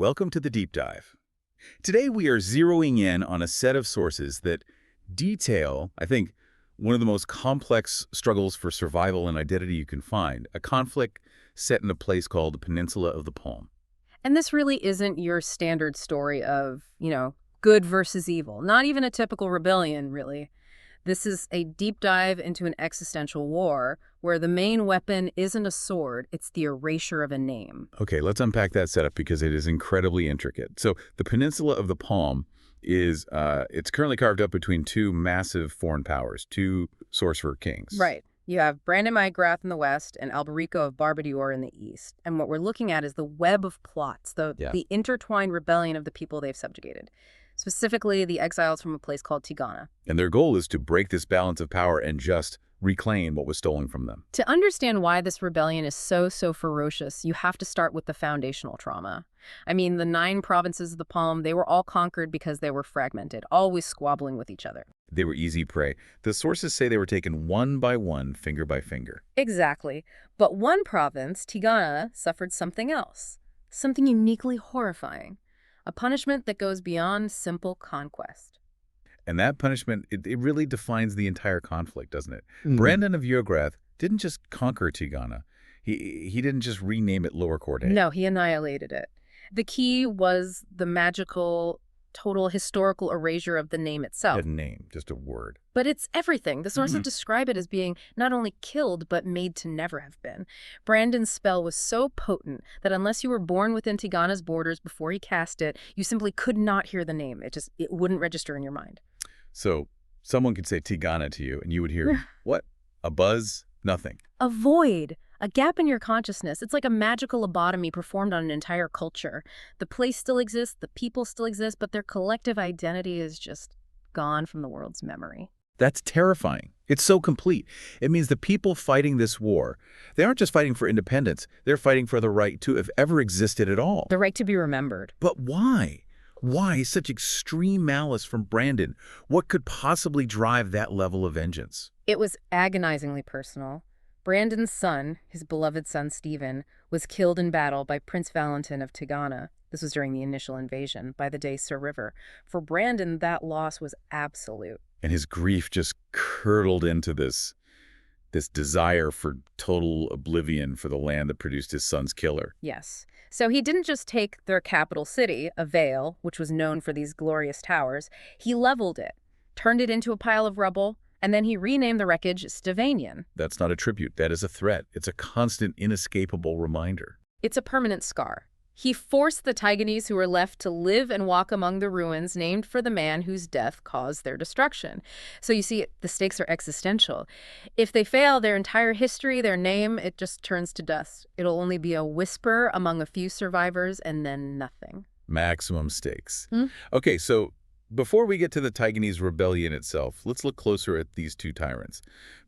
welcome to the Deep Dive. Today we are zeroing in on a set of sources that detail, I think, one of the most complex struggles for survival and identity you can find, a conflict set in a place called the Peninsula of the Palm. And this really isn't your standard story of, good versus evil. Not even a typical rebellion, really. This is a deep dive into an existential war where the main weapon isn't a sword, it's the erasure of a name. Okay, let's unpack that setup because it is incredibly intricate. So the Peninsula of the Palm is, it's currently carved up between two massive foreign powers, two sorcerer kings. Right. You have Brandin Ygrath in the west and Alberico of Barbadior in the east. And what we're looking at is the web of plots, the intertwined rebellion of the people they've subjugated. Specifically, the exiles from a place called Tigana. And their goal is to break this balance of power and just reclaim what was stolen from them. To understand why this rebellion is so ferocious, you have to start with the foundational trauma. I mean, the 9 provinces of the Palm, they were all conquered because they were fragmented, always squabbling with each other. They were easy prey. The sources say they were taken one by one, finger by finger. Exactly. But one province, Tigana, suffered something else. Something uniquely horrifying. A punishment that goes beyond simple conquest. And that punishment, it really defines the entire conflict, doesn't it? Brandin of Ygrath didn't just conquer Tigana. He didn't just rename it Lower Court. No, he annihilated it. The key was the magical, total historical erasure of the name itself. A name, just a word. But it's everything. The sources describe it as being not only killed, but made to never have been. Brandin's spell was so potent that unless you were born within Tigana's borders before he cast it, you simply could not hear the name. It wouldn't register in your mind. So someone could say Tigana to you, and you would hear, what? A buzz? Nothing. A void. A gap in your consciousness. It's like a magical lobotomy performed on an entire culture. The place still exists, the people still exist, but their collective identity is just gone from the world's memory. That's terrifying. It's so complete. It means the people fighting this war, they aren't just fighting for independence. They're fighting for the right to have ever existed at all. The right to be remembered. But why? Why such extreme malice from Brandin? What could possibly drive that level of vengeance? It was agonizingly personal. Brandin's son, his beloved son Stephen, was killed in battle by Prince Valentin of Tigana. This was during the initial invasion, by the Deiser River. For Brandin, that loss was absolute. And his grief just curdled into this desire for total oblivion for the land that produced his son's killer. Yes. So he didn't just take their capital city, a vale, which was known for these glorious towers. He leveled it, turned it into a pile of rubble, and then he renamed the wreckage Stevanian. That's not a tribute. That is a threat. It's a constant, inescapable reminder. It's a permanent scar. He forced the Tiganese who were left to live and walk among the ruins named for the man whose death caused their destruction. So you see, the stakes are existential. If they fail, their entire history, their name, it just turns to dust. It'll only be a whisper among a few survivors and then nothing. Maximum stakes. Okay, so before we get to the Tiganese rebellion itself, let's look closer at these two tyrants.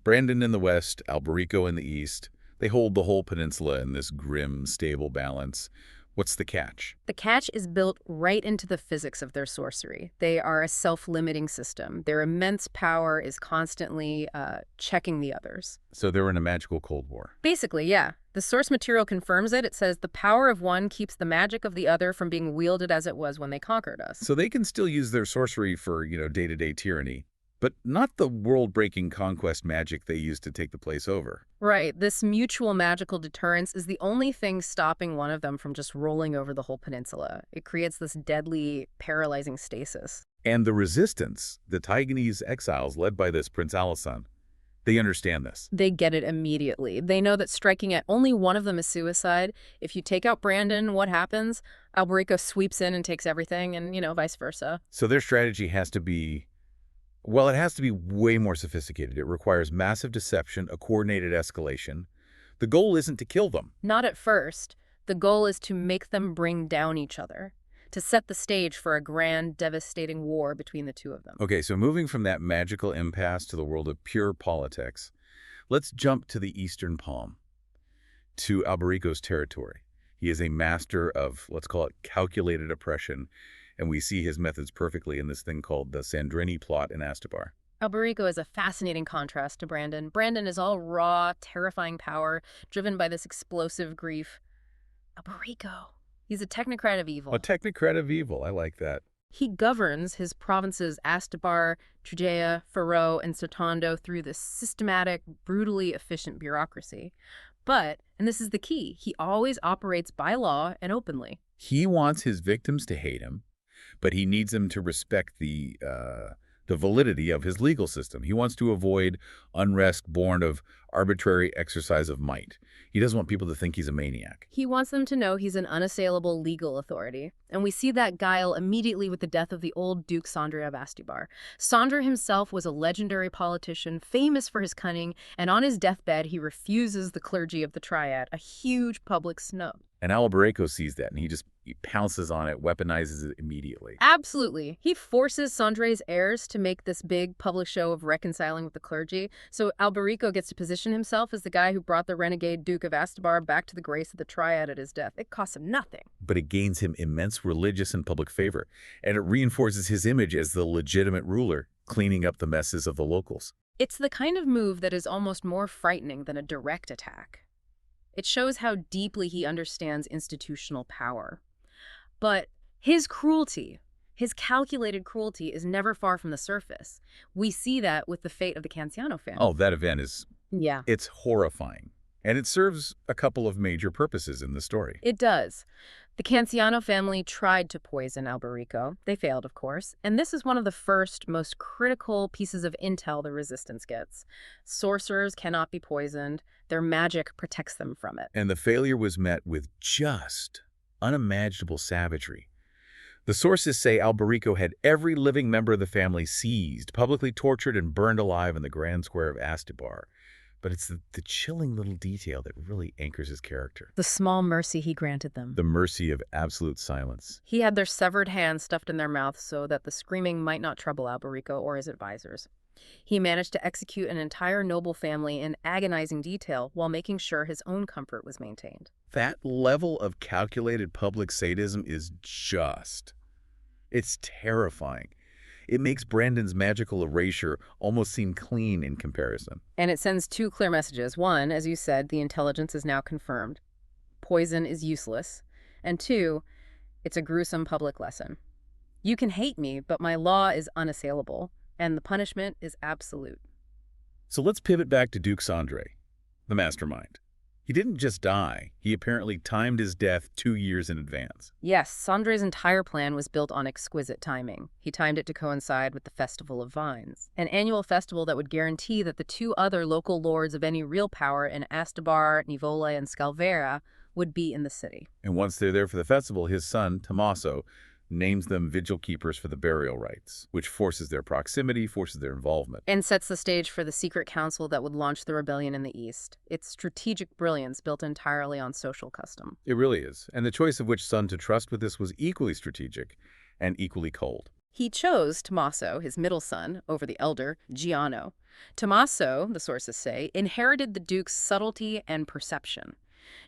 Brandin in the west, Alberico in the east. They hold the whole peninsula in this grim, stable balance. What's the catch? The catch is built right into the physics of their sorcery. They are a self-limiting system. Their immense power is constantly checking the others. So they're in a magical Cold War. Basically, yeah. The source material confirms it. It says the power of one keeps the magic of the other from being wielded as it was when they conquered us. So they can still use their sorcery for, day-to-day tyranny, but not the world-breaking conquest magic they used to take the place over. Right. This mutual magical deterrence is the only thing stopping one of them from just rolling over the whole peninsula. It creates this deadly, paralyzing stasis. And the resistance, the Tiganese exiles led by this Prince Alessan, they understand this. They get it immediately. They know that striking at only one of them is suicide. If you take out Brandin, what happens? Alberico sweeps in and takes everything, and, vice versa. So their strategy has to be... Well, it has to be way more sophisticated. It requires massive deception, a coordinated escalation. The goal isn't to kill them. Not at first. The goal is to make them bring down each other, to set the stage for a grand, devastating war between the two of them. Okay, so moving from that magical impasse to the world of pure politics, let's jump to the Eastern Palm, to Alberico's territory. He is a master of, let's call it, calculated oppression, and we see his methods perfectly in this thing called the Sandrini plot in Astabar. Alberico is a fascinating contrast to Brandin. Brandin is all raw, terrifying power, driven by this explosive grief. Alberico, He's a technocrat of A evil. technocrat of evil. I like that. He governs his provinces Astibar, Trujea, Faro, and Certando through this systematic, brutally efficient bureaucracy. But, and this is the key, he always operates by law and openly. He wants his victims to hate him, but he needs them to respect the validity of his legal system. He wants to avoid unrest born of arbitrary exercise of might. He doesn't want people to think he's a maniac. He wants them to know he's an unassailable legal authority. And we see that guile immediately with the death of the old Duke Sandre of Astibar. Sandre himself was a legendary politician, famous for his cunning, and on his deathbed he refuses the clergy of the Triad, a huge public snub. And Alberico sees that, and he pounces on it, weaponizes it immediately. Absolutely. He forces Sandre's heirs to make this big public show of reconciling with the clergy. So Alberico gets to position himself as the guy who brought the renegade Duke of Astibar back to the grace of the Triad at his death. It costs him nothing. But it gains him immense religious and public favor, and it reinforces his image as the legitimate ruler, cleaning up the messes of the locals. It's the kind of move that is almost more frightening than a direct attack. It shows how deeply he understands institutional power. But his cruelty, his calculated cruelty, is never far from the surface. We see that with the fate of the Canciano family. Oh, that event is... Yeah. It's horrifying. And it serves a couple of major purposes in the story. It does. The Canciano family tried to poison Alberico. They failed, of course. And this is one of the first, most critical pieces of intel the resistance gets. Sorcerers cannot be poisoned. Their magic protects them from it. And the failure was met with just unimaginable savagery. The sources say Alberico had every living member of the family seized, publicly tortured, and burned alive in the grand square of Astibar. But it's the chilling little detail that really anchors his character. The small mercy he granted them. The mercy of absolute silence. He had their severed hands stuffed in their mouths so that the screaming might not trouble Alberico or his advisors. He managed to execute an entire noble family in agonizing detail while making sure his own comfort was maintained. That level of calculated public sadism is just... It's terrifying. It makes Brandin's magical erasure almost seem clean in comparison. And it sends two clear messages. One, as you said, the intelligence is now confirmed. Poison is useless. And two, it's a gruesome public lesson. You can hate me, but my law is unassailable, and the punishment is absolute. So let's pivot back to Duke Sandre, the mastermind. He didn't just die. He apparently timed his death 2 years in advance. Yes, Sandre's entire plan was built on exquisite timing. He timed it to coincide with the Festival of Vines, an annual festival that would guarantee that the two other local lords of any real power in Astibar, Nivola, and Scalvera would be in the city. And once they're there for the festival, his son, Tommaso, names them vigil keepers for the burial rites, which forces their proximity, forces their involvement. And sets the stage for the secret council that would launch the rebellion in the East. It's strategic brilliance built entirely on social custom. It really is. And the choice of which son to trust with this was equally strategic and equally cold. He chose Tommaso, his middle son, over the elder, Giano. Tommaso, the sources say, inherited the Duke's subtlety and perception.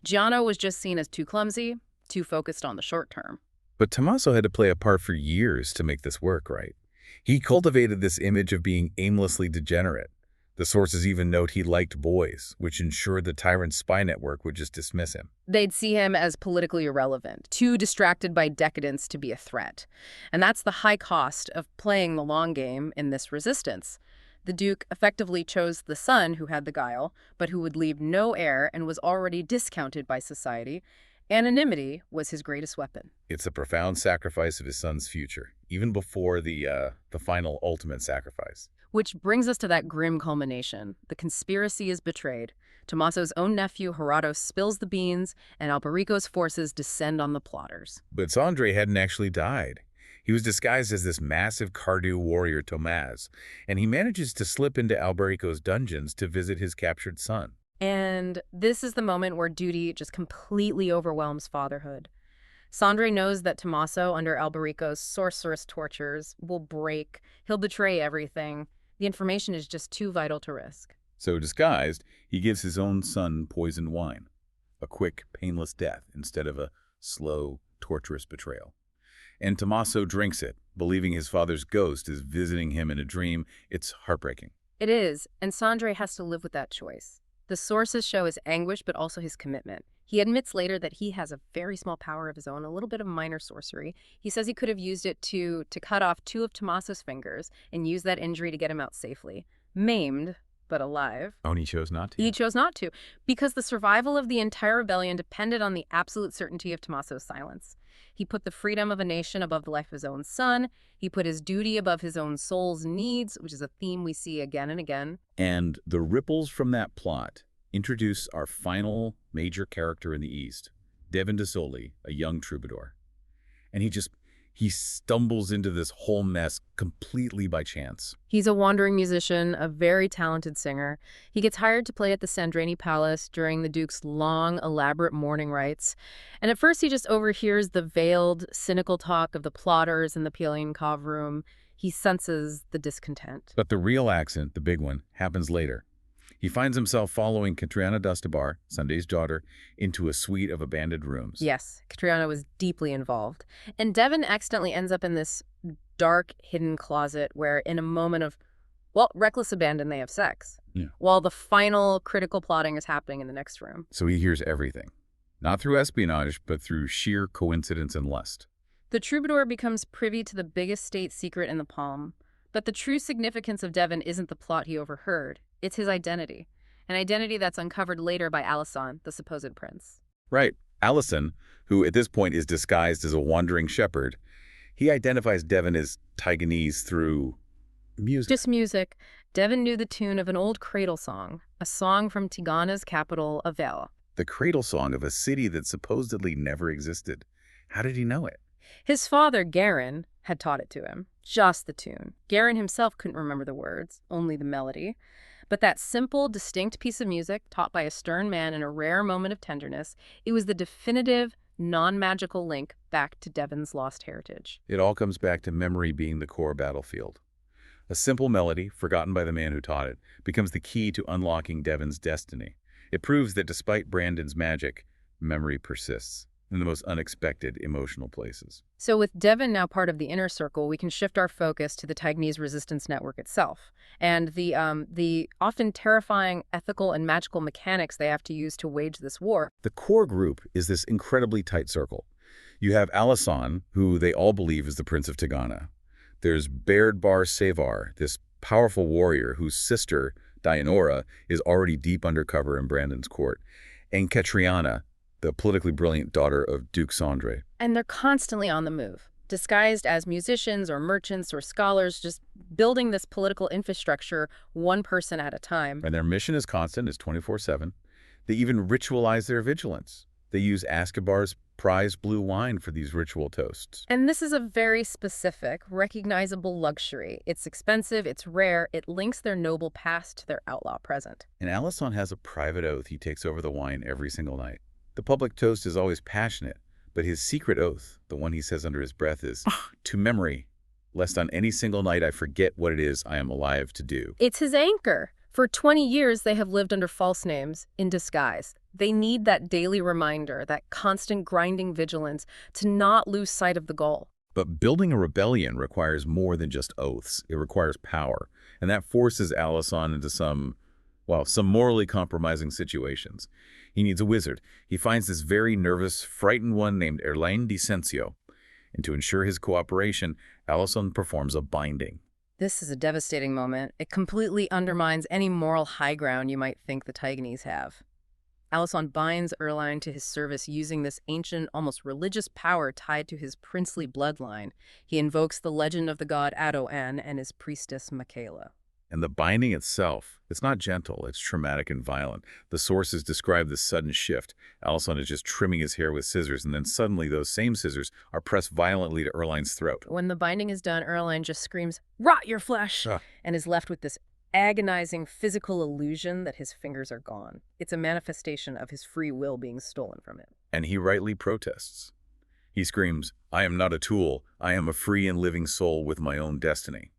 Giano was just seen as too clumsy, too focused on the short term. But Tommaso had to play a part for years to make this work, right? He cultivated this image of being aimlessly degenerate. The sources even note he liked boys, which ensured the tyrant's spy network would just dismiss him. They'd see him as politically irrelevant, too distracted by decadence to be a threat. And that's the high cost of playing the long game in this resistance. The Duke effectively chose the son who had the guile, but who would leave no heir and was already discounted by society. Anonymity was his greatest weapon. It's a profound sacrifice of his son's future, even before the final ultimate sacrifice. Which brings us to that grim culmination. The conspiracy is betrayed. Tommaso's own nephew, Gerardo, spills the beans, and Alberico's forces descend on the plotters. But Sandre hadn't actually died. He was disguised as this massive Cardu warrior, Tomaz, and he manages to slip into Alberico's dungeons to visit his captured son. And this is the moment where duty just completely overwhelms fatherhood. Sandre knows that Tommaso, under Alberico's sorcerous tortures, will break. He'll betray everything. The information is just too vital to risk. So disguised, he gives his own son poisoned wine, a quick, painless death instead of a slow, torturous betrayal. And Tommaso drinks it, believing his father's ghost is visiting him in a dream. It's heartbreaking. It is, and Sandre has to live with that choice. The sources show his anguish, but also his commitment. He admits later that he has a very small power of his own, a little bit of minor sorcery. He says he could have used it to cut off 2 of Tommaso's fingers and use that injury to get him out safely. Maimed, but alive. Oh, and he chose not to. He chose not to, because the survival of the entire rebellion depended on the absolute certainty of Tommaso's silence. He put the freedom of a nation above the life of his own son. He put his duty above his own soul's needs, which is a theme we see again and again. And the ripples from that plot introduce our final major character in the East, Devin a young troubadour. And he stumbles into this whole mess completely by chance. He's a wandering musician, a very talented singer. He gets hired to play at the Sandreni Palace during the Duke's long, elaborate mourning rites. And at first he just overhears the veiled, cynical talk of the plotters in the Pielin Cove room. He senses the discontent. But the real accent, the big one, happens later. He finds himself following Catriana d'Astibar, Sunday's daughter, into a suite of abandoned rooms. Yes, Catriana was deeply involved. And Devin accidentally ends up in this dark, hidden closet where, in a moment of, well, reckless abandon, they have sex. Yeah. While the final critical plotting is happening in the next room. So he hears everything. Not through espionage, but through sheer coincidence and lust. The troubadour becomes privy to the biggest state secret in the Palm. But the true significance of Devin isn't the plot he overheard. It's his identity. An identity that's uncovered later by Alessan, the supposed prince. Right. Alessan, who at this point is disguised as a wandering shepherd, he identifies Devin as Tiganese through music. Just music. Devin knew the tune of an old cradle song, a song from Tigana's capital, Avel. The cradle song of a city that supposedly never existed. How did he know it? His father, Garin, had taught it to him. Just the tune. Garin himself couldn't remember the words, only the melody. But that simple, distinct piece of music, taught by a stern man in a rare moment of tenderness, it was the definitive, non-magical link back to Devin's lost heritage. It all comes back to memory being the core battlefield. A simple melody, forgotten by the man who taught it, becomes the key to unlocking Devin's destiny. It proves that despite Brandin's magic, memory persists in the most unexpected emotional places. So with Devin now part of the inner circle, we can shift our focus to the Tiganese resistance network itself and the often terrifying ethical and magical mechanics they have to use to wage this war. The core group is this incredibly tight circle. You have Alessan, who they all believe is the Prince of Tigana. There's Baird Bar Savar, this powerful warrior whose sister, Dianora, is already deep undercover in Brandin's court, and Catriana, the politically brilliant daughter of Duke Sandre. And they're constantly on the move, disguised as musicians or merchants or scholars, just building this political infrastructure one person at a time. And their mission is constant, is 24/7. They even ritualize their vigilance. They use Ascabar's prized blue wine for these ritual toasts. And this is a very specific, recognizable luxury. It's expensive, it's rare, it links their noble past to their outlaw present. And Alessan has a private oath he takes over the wine every single night. The public toast is always passionate, but his secret oath, the one he says under his breath, is to memory, lest on any single night I forget what it is I am alive to do. It's his anchor. For 20 years, they have lived under false names, in disguise. They need that daily reminder, that constant grinding vigilance, to not lose sight of the goal. But building a rebellion requires more than just oaths. It requires power, and that forces Alessan into some morally compromising situations. He needs a wizard. He finds this very nervous, frightened one named Erlaine di Senzio. And to ensure his cooperation, Alessan performs a binding. This is a devastating moment. It completely undermines any moral high ground you might think the Tiganese have. Alessan binds Erlaine to his service using this ancient, almost religious power tied to his princely bloodline. He invokes the legend of the god Adoan and his priestess Michaela. And the binding itself, it's not gentle, it's traumatic and violent. The sources describe this sudden shift. Alessan is just trimming his hair with scissors, and then suddenly those same scissors are pressed violently to Erlaine's throat. When the binding is done, Erlaine just screams, "Rot your flesh!" and is left with this agonizing physical illusion that his fingers are gone. It's a manifestation of his free will being stolen from him. And he rightly protests. He screams, "I am not a tool. I am a free and living soul with my own destiny."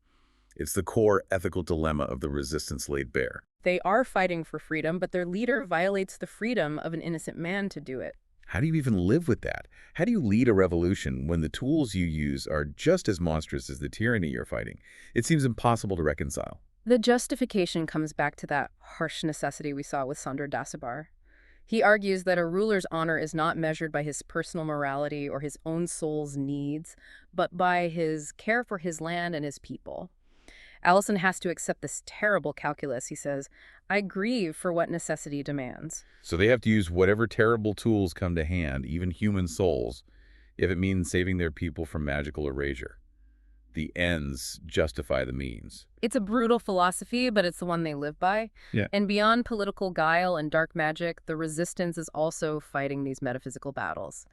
It's the core ethical dilemma of the resistance laid bare. They are fighting for freedom, but their leader violates the freedom of an innocent man to do it. How do you even live with that? How do you lead a revolution when the tools you use are just as monstrous as the tyranny you're fighting? It seems impossible to reconcile. The justification comes back to that harsh necessity we saw with Sandre d'Astibar. He argues that a ruler's honor is not measured by his personal morality or his own soul's needs, but by his care for his land and his people. Alessan has to accept this terrible calculus. He says, I grieve for what necessity demands. So they have to use whatever terrible tools come to hand, even human souls, if it means saving their people from magical erasure. The ends justify the means. It's a brutal philosophy, but it's the one they live by. Yeah. And beyond political guile and dark magic, the resistance is also fighting these metaphysical battles.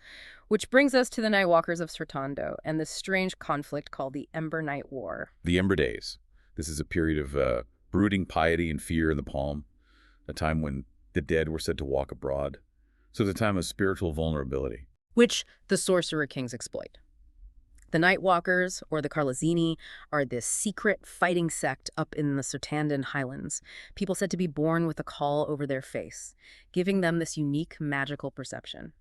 Which brings us to the Nightwalkers of Certando and this strange conflict called the Ember Night War. The Ember Days. This is a period of brooding piety and fear in the Palm, a time when the dead were said to walk abroad. So it's a time of spiritual vulnerability. Which the Sorcerer Kings exploit. The Nightwalkers, or the Carlazini, are this secret fighting sect up in the Certandan highlands, people said to be born with a caul over their face, giving them this unique magical perception.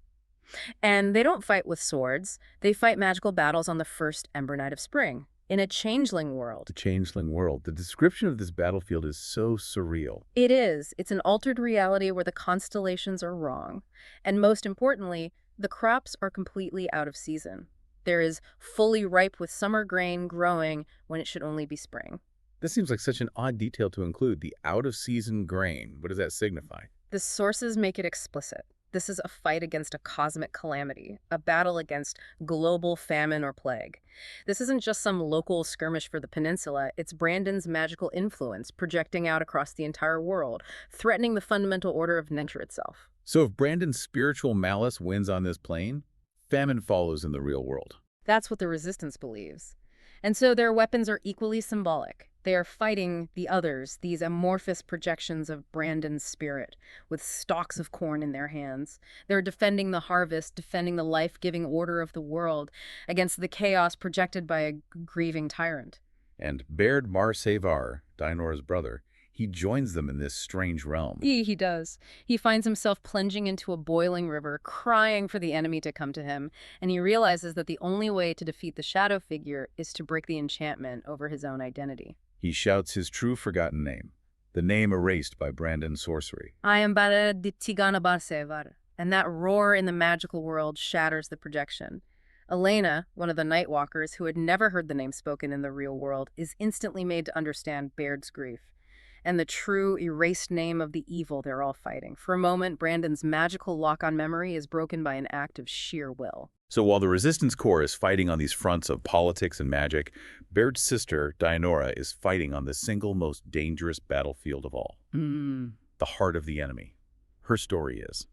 And they don't fight with swords, they fight magical battles on the first Ember Night of Spring, in a changeling world. The changeling world. The description of this battlefield is so surreal. It is. It's an altered reality where the constellations are wrong. And most importantly, the crops are completely out of season. There is fully ripe with summer grain growing when it should only be spring. This seems like such an odd detail to include, the out-of-season grain. What does that signify? The sources make it explicit. This is a fight against a cosmic calamity, a battle against global famine or plague. This isn't just some local skirmish for the peninsula, it's Brandin's magical influence projecting out across the entire world, threatening the fundamental order of nature itself. So if Brandin's spiritual malice wins on this plane, famine follows in the real world. That's what the resistance believes. And so their weapons are equally symbolic. They are fighting the others, these amorphous projections of Brandin's spirit, with stalks of corn in their hands. They're defending the harvest, defending the life-giving order of the world against the chaos projected by a grieving tyrant. And Baird Mar-Sevar, Dianora's brother, he joins them in this strange realm. He does. He finds himself plunging into a boiling river, crying for the enemy to come to him, and he realizes that the only way to defeat the shadow figure is to break the enchantment over his own identity. He shouts his true forgotten name, the name erased by Brandin's sorcery. I am Bara di Tigana Barsevar, and that roar in the magical world shatters the projection. Elena, one of the Nightwalkers who had never heard the name spoken in the real world, is instantly made to understand Baird's grief and the true erased name of the evil they're all fighting. For a moment, Brandin's magical lock-on memory is broken by an act of sheer will. So while the Resistance Corps is fighting on these fronts of politics and magic, Baird's sister, Dianora, is fighting on the single most dangerous battlefield of all. The heart of the enemy. Her story is.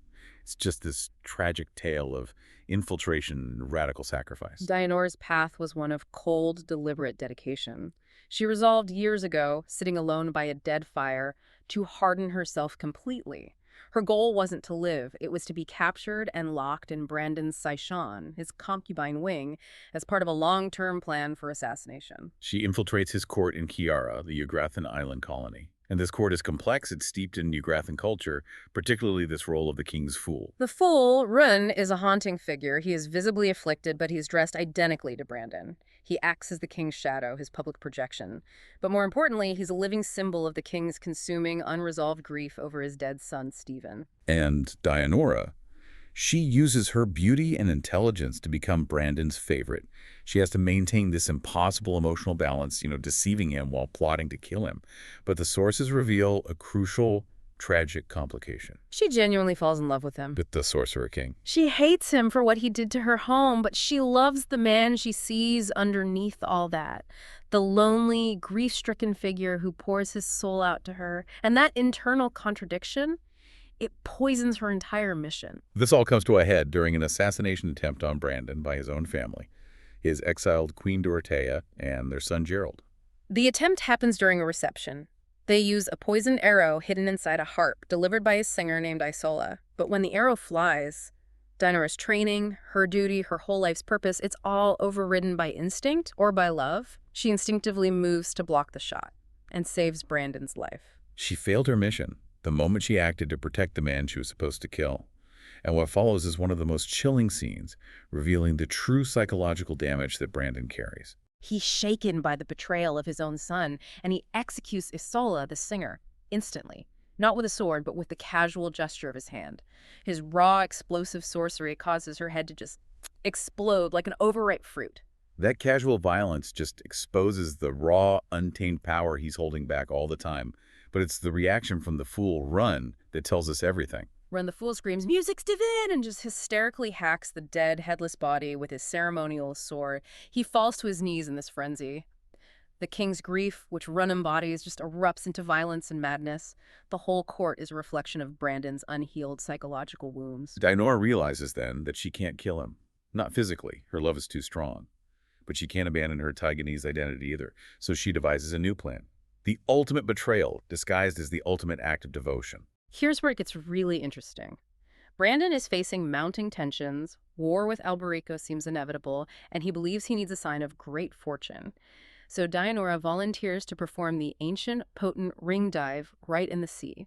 It's just this tragic tale of infiltration and radical sacrifice. Dianora's path was one of cold, deliberate dedication. She resolved years ago, sitting alone by a dead fire, to harden herself completely. Her goal wasn't to live, it was to be captured and locked in Brandin's Saishan, his concubine wing, as part of a long-term plan for assassination. She infiltrates his court in Chiara, the Ygrathan island colony. And this court is complex, it's steeped in Ygrathan culture, particularly this role of the king's fool. The fool, Run, is a haunting figure. He is visibly afflicted, but he's dressed identically to Brandin. He acts as the king's shadow, his public projection. But more importantly, he's a living symbol of the king's consuming, unresolved grief over his dead son, Stephen. And Dianora, she uses her beauty and intelligence to become Brandin's favorite. She has to maintain this impossible emotional balance, deceiving him while plotting to kill him. But the sources reveal a crucial, tragic complication. She genuinely falls in love with him. With the Sorcerer King. She hates him for what he did to her home, but she loves the man she sees underneath all that. The lonely, grief-stricken figure who pours his soul out to her. And that internal contradiction, it poisons her entire mission. This all comes to a head during an assassination attempt on Brandin by his own family, his exiled Queen Dorothea and their son Gerald. The attempt happens during a reception. They use a poisoned arrow hidden inside a harp delivered by a singer named Isola. But when the arrow flies, Dianora's training, her duty, her whole life's purpose, it's all overridden by instinct or by love. She instinctively moves to block the shot and saves Brandin's life. She failed her mission the moment she acted to protect the man she was supposed to kill. And what follows is one of the most chilling scenes, revealing the true psychological damage that Brandin carries. He's shaken by the betrayal of his own son, and he executes Isola, the singer, instantly. Not with a sword, but with the casual gesture of his hand. His raw, explosive sorcery causes her head to just explode like an overripe fruit. That casual violence just exposes the raw, untamed power he's holding back all the time. But it's the reaction from the fool, Run, that tells us everything. When the fool screams, "Music's Devin!" and just hysterically hacks the dead, headless body with his ceremonial sword, he falls to his knees in this frenzy. The king's grief, which Run embodies, just erupts into violence and madness. The whole court is a reflection of Brandon's unhealed psychological wounds. Dianora realizes then that she can't kill him. Not physically, her love is too strong. But she can't abandon her Tiganese identity either, so she devises a new plan. The ultimate betrayal, disguised as the ultimate act of devotion. Here's where it gets really interesting. Brandon is facing mounting tensions, war with Alberico seems inevitable, and he believes he needs a sign of great fortune. So Dianora volunteers to perform the ancient, potent ring dive right in the sea.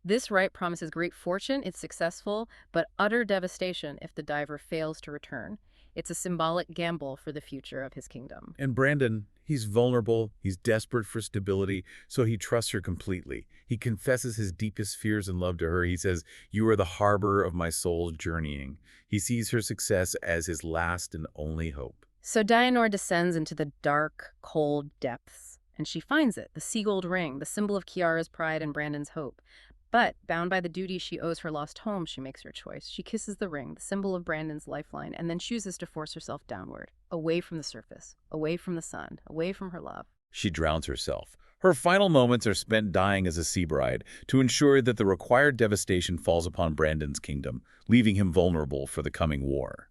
This rite promises great fortune if successful, but utter devastation if the diver fails to return. It's a symbolic gamble for the future of his kingdom. And Brandon, he's vulnerable, he's desperate for stability, so he trusts her completely. He confesses his deepest fears and love to her. He says, "You are the harbor of my soul's journeying." He sees her success as his last and only hope. So Dianora descends into the dark, cold depths, and she finds it, the sea-gold ring, the symbol of Kiara's pride and Brandon's hope. But, bound by the duty she owes her lost home, she makes her choice. She kisses the ring, the symbol of Brandon's lifeline, and then chooses to force herself downward, away from the surface, away from the sun, away from her love. She drowns herself. Her final moments are spent dying as a sea bride to ensure that the required devastation falls upon Brandon's kingdom, leaving him vulnerable for the coming war.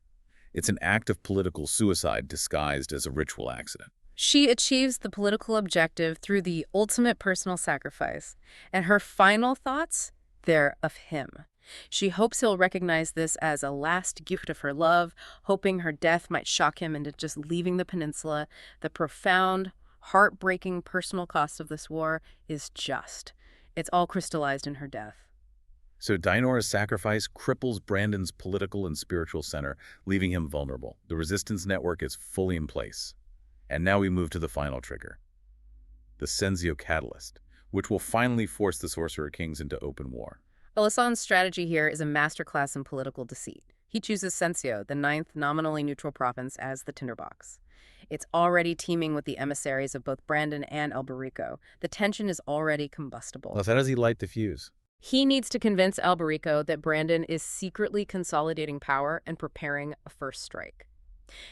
It's an act of political suicide disguised as a ritual accident. She achieves the political objective through the ultimate personal sacrifice, and her final thoughts, they're of him. She hopes he'll recognize this as a last gift of her love, hoping her death might shock him into just leaving the peninsula. The profound, heartbreaking personal cost of this war is just. It's all crystallized in her death. So Dianora's sacrifice cripples Brandon's political and spiritual center, leaving him vulnerable. The resistance network is fully in place. And now we move to the final trigger, the Senzio catalyst, which will finally force the Sorcerer Kings into open war. Alessan's strategy here is a masterclass in political deceit. He chooses Senzio, the ninth nominally neutral province, as the tinderbox. It's already teeming with the emissaries of both Brandon and Alberico. The tension is already combustible. Well, how does he light the fuse? He needs to convince Alberico that Brandon is secretly consolidating power and preparing a first strike.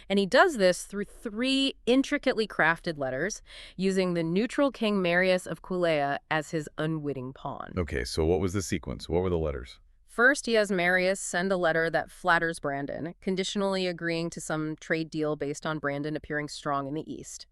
And he does this through 3 intricately crafted letters, using the neutral King Marius of Culea as his unwitting pawn. Okay, so what was the sequence? What were the letters? First, he has Marius send a letter that flatters Brandon, conditionally agreeing to some trade deal based on Brandon appearing strong in the east.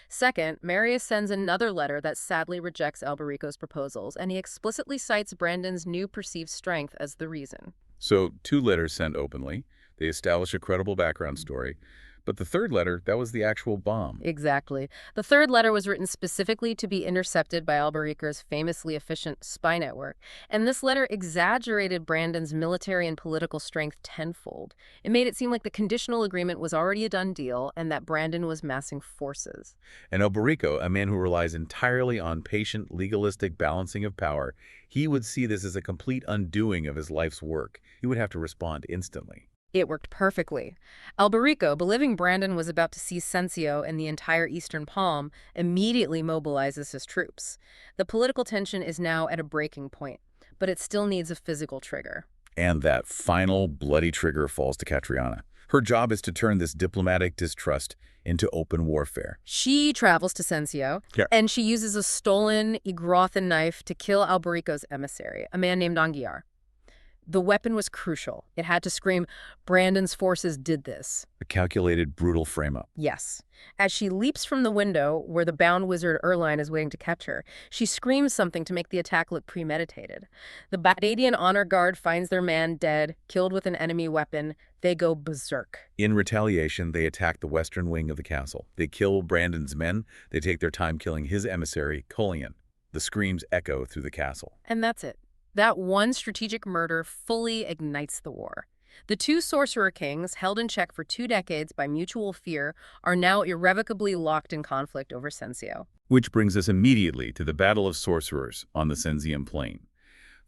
Second, Marius sends another letter that sadly rejects Alberico's proposals, and he explicitly cites Brandon's new perceived strength as the reason. So 2 letters sent openly. They establish a credible background story. But the third letter, that was the actual bomb. Exactly. The third letter was written specifically to be intercepted by Alberico's famously efficient spy network, and this letter exaggerated Brandon's military and political strength tenfold. It made it seem like the conditional agreement was already a done deal and that Brandon was massing forces. And Alberico, a man who relies entirely on patient, legalistic balancing of power, he would see this as a complete undoing of his life's work. He would have to respond instantly. It worked perfectly. Alberico, believing Brandon was about to seize Senzio and the entire Eastern Palm, immediately mobilizes his troops. The political tension is now at a breaking point, but it still needs a physical trigger. And that final bloody trigger falls to Catriana. Her job is to turn this diplomatic distrust into open warfare. She travels to Senzio, and she uses a stolen Ygrath knife to kill Alberico's emissary, a man named Angiar. The weapon was crucial. It had to scream, "Brandon's forces did this." A calculated, brutal frame-up. Yes. As she leaps from the window, where the bound wizard Erline is waiting to catch her, she screams something to make the attack look premeditated. The Barbadian honor guard finds their man dead, killed with an enemy weapon. They go berserk. In retaliation, they attack the western wing of the castle. They kill Brandon's men. They take their time killing his emissary, Cullian. The screams echo through the castle. And that's it. That one strategic murder fully ignites the war. The 2 sorcerer kings, held in check for 2 decades by mutual fear, are now irrevocably locked in conflict over Senzio. Which brings us immediately to the Battle of Sorcerers on the Senzian Plain.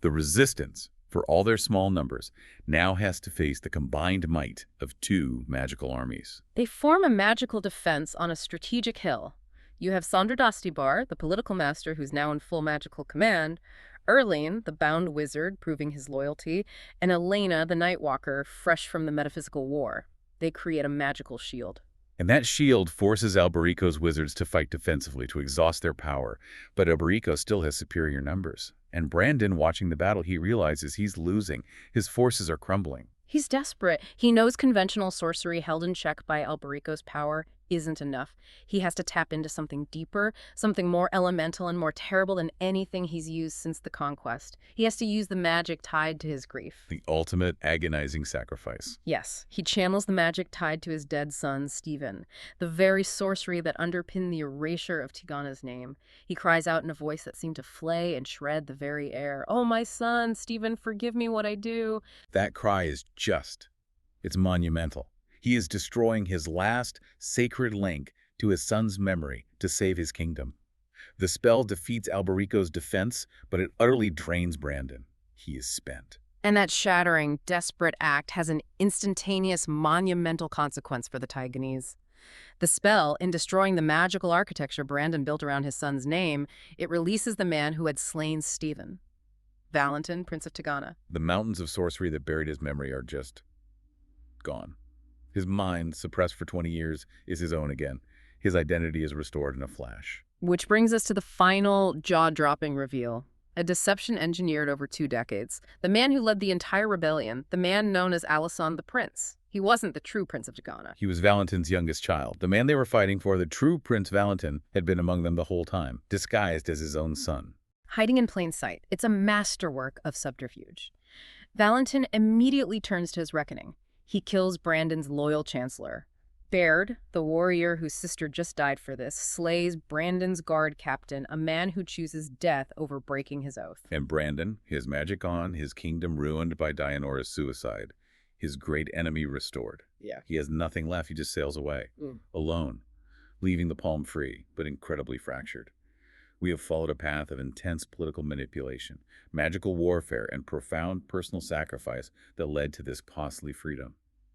The resistance, for all their small numbers, now has to face the combined might of two magical armies. They form a magical defense on a strategic hill. You have Sandre Dastibar, the political master who's now in full magical command, Erlene, the bound wizard, proving his loyalty, and Elena, the Nightwalker, fresh from the metaphysical war. They create a magical shield. And that shield forces Alberico's wizards to fight defensively to exhaust their power, but Alberico still has superior numbers. And Brandin, watching the battle, he realizes he's losing. His forces are crumbling. He's desperate. He knows conventional sorcery held in check by Alberico's power isn't enough. He has to tap into something deeper, something more elemental and more terrible than anything he's used since the conquest. He has to use the magic tied to his grief. The ultimate agonizing sacrifice. Yes, he channels the magic tied to his dead son, Stephen, the very sorcery that underpinned the erasure of Tigana's name. He cries out in a voice that seemed to flay and shred the very air. "Oh, my son, Stephen, forgive me what I do." That cry is just. It's monumental. He is destroying his last sacred link to his son's memory to save his kingdom. The spell defeats Alberico's defense, but it utterly drains Brandin. He is spent. And that shattering, desperate act has an instantaneous, monumental consequence for the Tiganese. The spell, in destroying the magical architecture Brandin built around his son's name, it releases the man who had slain Stephen, Valentin, Prince of Tigana. The mountains of sorcery that buried his memory are just gone. His mind, suppressed for 20 years, is his own again. His identity is restored in a flash. Which brings us to the final jaw-dropping reveal. A deception engineered over 2 decades. The man who led the entire rebellion, the man known as Alessan the Prince. He wasn't the true Prince of Tigana. He was Valentin's youngest child. The man they were fighting for, the true Prince Valentin, had been among them the whole time, disguised as his own son. Hiding in plain sight. It's a masterwork of subterfuge. Valentin immediately turns to his reckoning. He kills Brandin's loyal chancellor. Baird, the warrior whose sister just died for this, slays Brandin's guard captain, a man who chooses death over breaking his oath. And Brandin, his magic on, his kingdom ruined by Dianora's suicide, his great enemy restored. Yeah. He has nothing left. He just sails away, alone, leaving the palm free, but incredibly fractured. We have followed a path of intense political manipulation, magical warfare, and profound personal sacrifice that led to this costly freedom.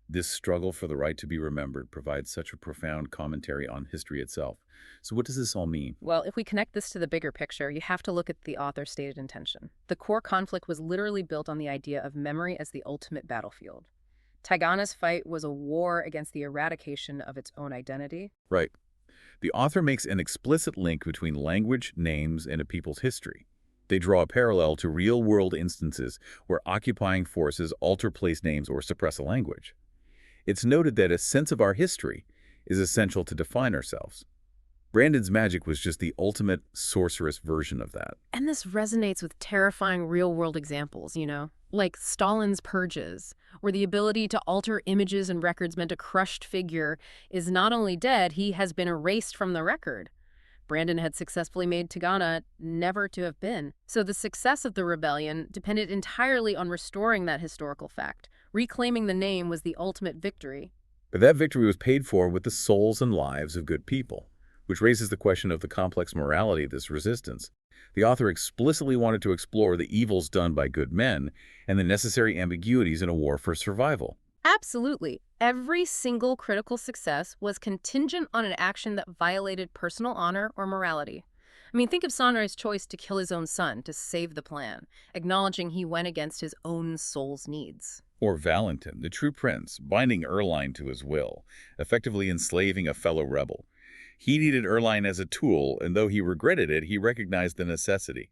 This struggle for the right to be remembered provides such a profound commentary on history itself. So what does this all mean? Well, if we connect this to the bigger picture, you have to look at the author's stated intention. The core conflict was literally built on the idea of memory as the ultimate battlefield. Tigana's fight was a war against the eradication of its own identity. Right. The author makes an explicit link between language, names, and a people's history. They draw a parallel to real-world instances where occupying forces alter place names or suppress a language. It's noted that a sense of our history is essential to define ourselves. Brandin's magic was just the ultimate sorcerous version of that. And this resonates with terrifying real-world examples, like Stalin's purges, where the ability to alter images and records meant a crushed figure is not only dead, he has been erased from the record. Brandin had successfully made Tigana never to have been. So the success of the rebellion depended entirely on restoring that historical fact. Reclaiming the name was the ultimate victory. But that victory was paid for with the souls and lives of good people, which raises the question of the complex morality of this resistance. The author explicitly wanted to explore the evils done by good men and the necessary ambiguities in a war for survival. Absolutely. Every single critical success was contingent on an action that violated personal honor or morality. Think of Sandre's choice to kill his own son to save the plan, acknowledging he went against his own soul's needs. Or Valentin, the true prince, binding Erline to his will, effectively enslaving a fellow rebel. He needed Erline as a tool, and though he regretted it, he recognized the necessity.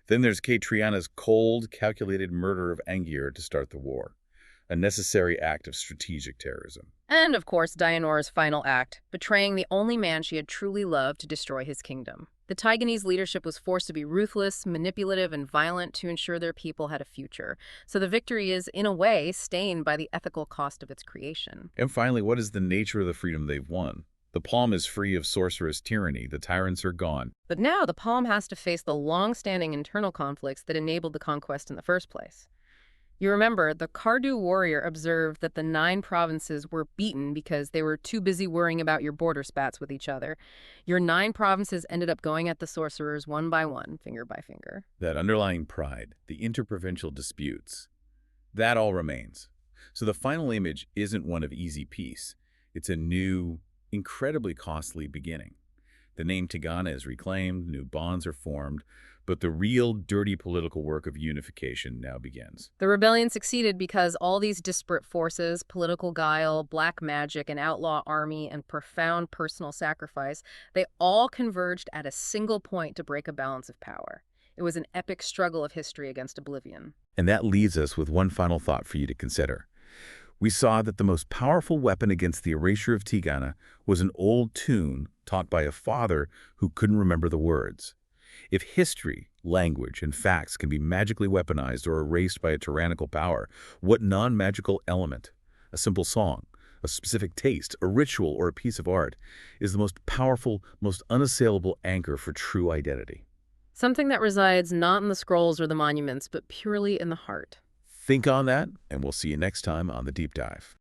Then there's Catriana's cold, calculated murder of Angier to start the war, a necessary act of strategic terrorism. And, of course, Dianora's final act, betraying the only man she had truly loved to destroy his kingdom. The Tiganese leadership was forced to be ruthless, manipulative, and violent to ensure their people had a future. So the victory is, in a way, stained by the ethical cost of its creation. And finally, what is the nature of the freedom they've won? The palm is free of sorcerous tyranny. The tyrants are gone. But now the palm has to face the long-standing internal conflicts that enabled the conquest in the first place. You remember, the Cardew warrior observed that the 9 provinces were beaten because they were too busy worrying about your border spats with each other. Your 9 provinces ended up going at the sorcerers one by one, finger by finger. That underlying pride, the interprovincial disputes, that all remains. So the final image isn't one of easy peace. It's a new, incredibly costly beginning. The name Tigana is reclaimed, new bonds are formed, but the real dirty political work of unification now begins. The rebellion succeeded because all these disparate forces, political guile, black magic, an outlaw army, and profound personal sacrifice, they all converged at a single point to break a balance of power. It was an epic struggle of history against oblivion. And that leaves us with one final thought for you to consider. We saw that the most powerful weapon against the erasure of Tigana was an old tune taught by a father who couldn't remember the words. If history, language, and facts can be magically weaponized or erased by a tyrannical power, what non-magical element, a simple song, a specific taste, a ritual, or a piece of art, is the most powerful, most unassailable anchor for true identity? Something that resides not in the scrolls or the monuments, but purely in the heart. Think on that, and we'll see you next time on The Deep Dive.